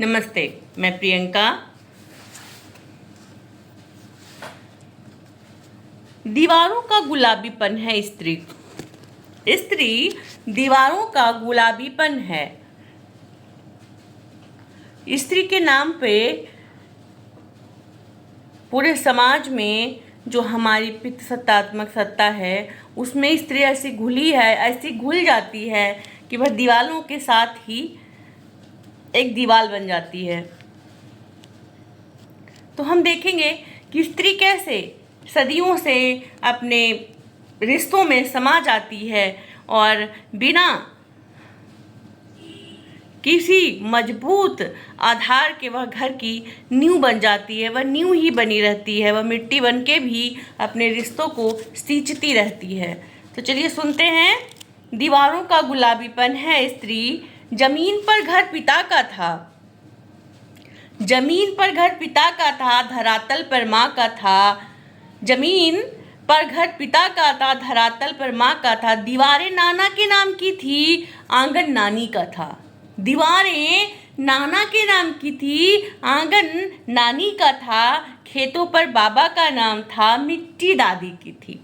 नमस्ते, मैं प्रियंका। दीवारों का गुलाबीपन है स्त्री। स्त्री दीवारों का गुलाबीपन है। स्त्री के नाम पे पूरे समाज में जो हमारी पितृसत्तात्मक सत्ता है उसमें स्त्री ऐसी घुली है, ऐसी घुल जाती है कि वह दीवारों के साथ ही एक दीवार बन जाती है। तो हम देखेंगे कि स्त्री कैसे सदियों से अपने रिश्तों में समा जाती है और बिना किसी मजबूत आधार के वह घर की नींव बन जाती है। वह नींव ही बनी रहती है, वह मिट्टी बन के भी अपने रिश्तों को सींचती रहती है। तो चलिए सुनते हैं। दीवारों का गुलाबीपन है स्त्री, जमीन पर घर पिता का था। जमीन पर घर पिता का था, धरातल पर माँ का था। जमीन पर घर पिता का था, धरातल पर माँ का था। दीवारें नाना के नाम की थी, आंगन नानी का था। दीवारें नाना के नाम की थी, आंगन नानी का था। खेतों पर बाबा का नाम था, मिट्टी दादी की थी।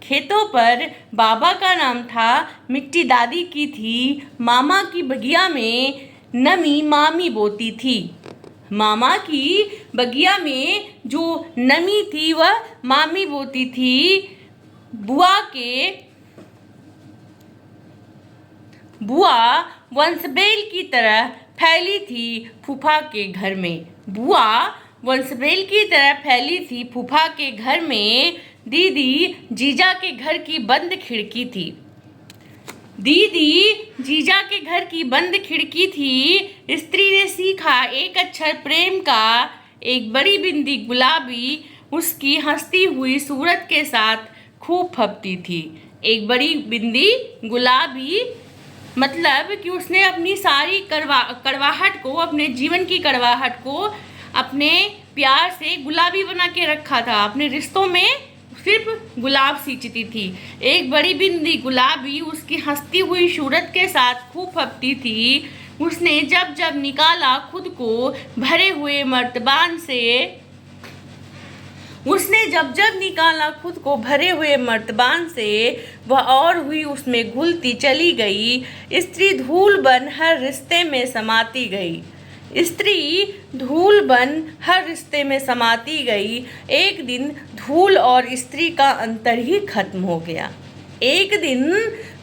खेतों पर बाबा का नाम था, मिट्टी दादी की थी। मामा की बगिया में नमी मामी बोती थी। मामा की बगिया में जो नमी थी वह मामी बोती थी। बुआ वंशबेल की तरह फैली थी फूफा के घर में। बुआ वंशबेल की तरह फैली थी फूफा के घर में। दीदी जीजा के घर की बंद खिड़की थी। दीदी जीजा के घर की बंद खिड़की थी। स्त्री ने सीखा एक अक्षर प्रेम का, एक बड़ी बिंदी गुलाबी उसकी हंसती हुई सूरत के साथ खूब फबती थी। एक बड़ी बिंदी गुलाबी मतलब कि उसने अपनी सारी कड़वाहट को, अपने जीवन की कड़वाहट को अपने प्यार से गुलाबी बना के रखा था। अपने रिश्तों में सिर्फ गुलाब सींचती थी। एक बड़ी बिंदी गुलाबी उसकी हंसती हुई सूरत के साथ खूब फबती थी। उसने जब जब निकाला खुद को भरे हुए मर्तबान से, उसने जब जब निकाला खुद को भरे हुए मर्तबान से, वह और हुई उसमें घुलती चली गई। स्त्री धूल बन हर रिश्ते में समाती गई। स्त्री धूल बन हर रिश्ते में समाती गई। एक दिन धूल और स्त्री का अंतर ही खत्म हो गया। एक दिन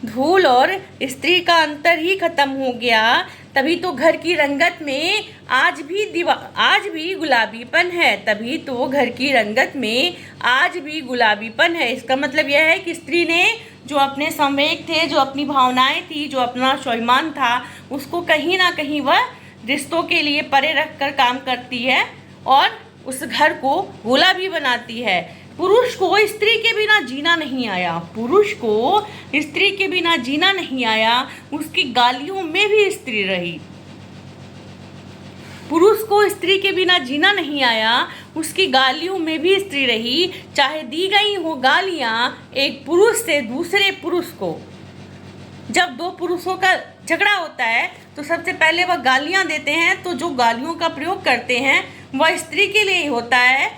धूल और स्त्री का अंतर ही खत्म हो गया। तभी तो घर की रंगत में आज भी गुलाबीपन है। तभी तो घर की रंगत में आज भी गुलाबीपन है। इसका मतलब यह है कि स्त्री ने जो अपने संवेग थे, जो अपनी भावनाएं थी, जो अपना स्वाभिमान था, उसको कहीं ना कहीं वह रिश्तों के लिए परे रख कर काम करती है और उस घर को गुलाबी बनाती है। पुरुष को स्त्री के बिना जीना नहीं आया। पुरुष को स्त्री के बिना जीना नहीं आया। उसकी गालियों में भी स्त्री रही। पुरुष को स्त्री के बिना जीना नहीं आया। उसकी गालियों में भी स्त्री रही। चाहे दी गई हो गालियां एक पुरुष से दूसरे पुरुष को। जब दो पुरुषों का झगड़ा होता है तो सबसे पहले वह गालियां देते हैं। तो जो गालियों का प्रयोग करते हैं वह स्त्री के लिए ही होता है,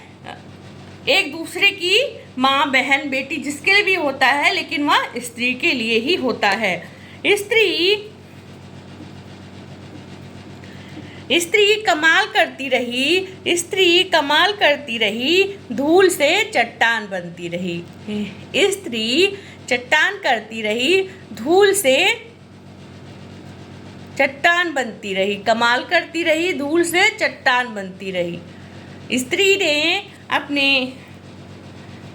एक दूसरे की माँ बहन बेटी जिसके लिए भी होता है, लेकिन वह स्त्री के लिए ही होता है। स्त्री कमाल करती रही। स्त्री कमाल करती रही, धूल से चट्टान बनती रही। स्त्री चट्टान करती रही, धूल से चट्टान बनती रही। कमाल करती रही, धूल से चट्टान बनती रही। स्त्री ने अपने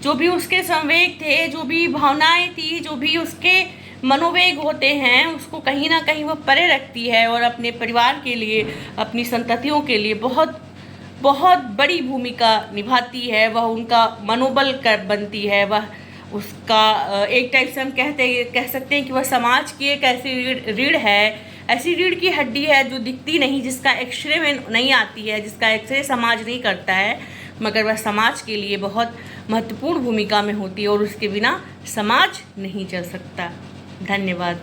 जो भी उसके संवेग थे, जो भी भावनाएं थी, जो भी उसके मनोवेग होते हैं, उसको कहीं ना कहीं वह परे रखती है और अपने परिवार के लिए, अपनी संततियों के लिए बहुत बहुत बड़ी भूमिका निभाती है। वह उनका मनोबल बनती है। वह उसका एक टाइप से हम कह सकते हैं कि वह समाज की एक ऐसी रीढ़ है, ऐसी रीढ़ की हड्डी है जो दिखती नहीं, जिसका एक्सरे में नहीं आती है, जिसका एक्सरे समाज नहीं करता है, मगर वह समाज के लिए बहुत महत्वपूर्ण भूमिका में होती है और उसके बिना समाज नहीं चल सकता। धन्यवाद।